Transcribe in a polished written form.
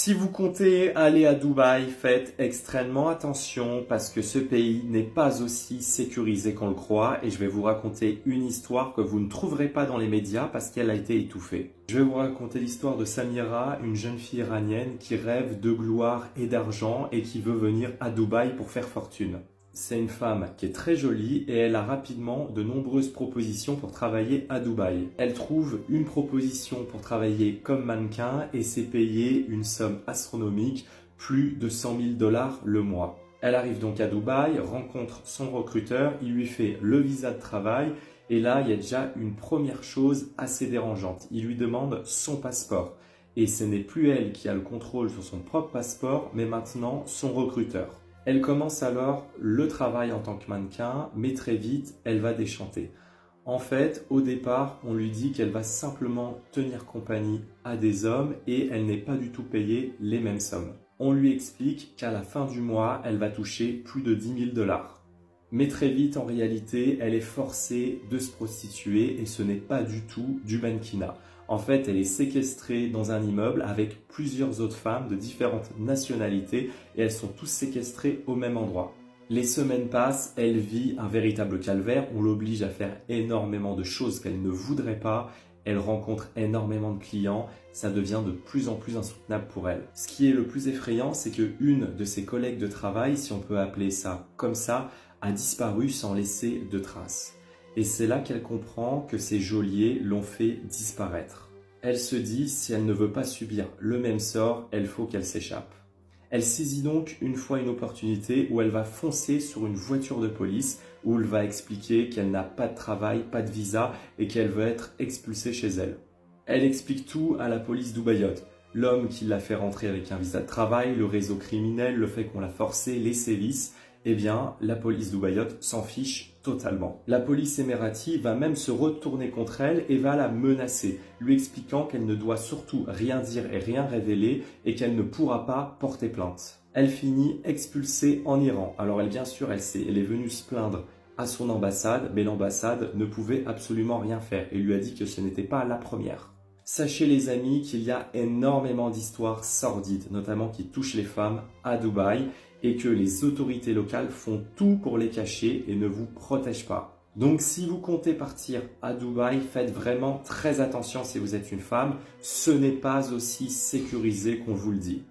Si vous comptez aller à Dubaï, faites extrêmement attention parce que ce pays n'est pas aussi sécurisé qu'on le croit et je vais vous raconter une histoire que vous ne trouverez pas dans les médias parce qu'elle a été étouffée. Je vais vous raconter l'histoire de Samira, une jeune fille iranienne qui rêve de gloire et d'argent et qui veut venir à Dubaï pour faire fortune. C'est une femme qui est très jolie et elle a rapidement de nombreuses propositions pour travailler à Dubaï. Elle trouve une proposition pour travailler comme mannequin et s'est payée une somme astronomique, plus de 100 000 dollars le mois. Elle arrive donc à Dubaï, rencontre son recruteur, il lui fait le visa de travail et là il y a déjà une première chose assez dérangeante. Il lui demande son passeport et ce n'est plus elle qui a le contrôle sur son propre passeport mais maintenant son recruteur. Elle commence alors le travail en tant que mannequin, mais très vite, elle va déchanter. En fait, au départ, on lui dit qu'elle va simplement tenir compagnie à des hommes et elle n'est pas du tout payée les mêmes sommes. On lui explique qu'à la fin du mois, elle va toucher plus de 10 000 dollars. Mais très vite, en réalité, elle est forcée de se prostituer et ce n'est pas du tout du mannequinat. En fait, elle est séquestrée dans un immeuble avec plusieurs autres femmes de différentes nationalités et elles sont tous séquestrées au même endroit. Les semaines passent, elle vit un véritable calvaire, on l'oblige à faire énormément de choses qu'elle ne voudrait pas, elle rencontre énormément de clients, ça devient de plus en plus insoutenable pour elle. Ce qui est le plus effrayant, c'est qu'une de ses collègues de travail, si on peut appeler ça comme ça, a disparu sans laisser de traces. Et c'est là qu'elle comprend que ses geôliers l'ont fait disparaître. Elle se dit, si elle ne veut pas subir le même sort, il faut qu'elle s'échappe. Elle saisit donc une fois une opportunité où elle va foncer sur une voiture de police où elle va expliquer qu'elle n'a pas de travail, pas de visa et qu'elle veut être expulsée chez elle. Elle explique tout à la police dubaïote. L'homme qui l'a fait rentrer avec un visa de travail, le réseau criminel, le fait qu'on l'a forcé, les sévices. Eh bien, la police dubaïote s'en fiche totalement. La police émirati va même se retourner contre elle et va la menacer, lui expliquant qu'elle ne doit surtout rien dire et rien révéler et qu'elle ne pourra pas porter plainte. Elle finit expulsée en Iran. Alors elle, bien sûr, elle est venue se plaindre à son ambassade, mais l'ambassade ne pouvait absolument rien faire et lui a dit que ce n'était pas la première. Sachez les amis qu'il y a énormément d'histoires sordides, notamment qui touchent les femmes à Dubaï et que les autorités locales font tout pour les cacher et ne vous protègent pas. Donc si vous comptez partir à Dubaï, faites vraiment très attention si vous êtes une femme, ce n'est pas aussi sécurisé qu'on vous le dit.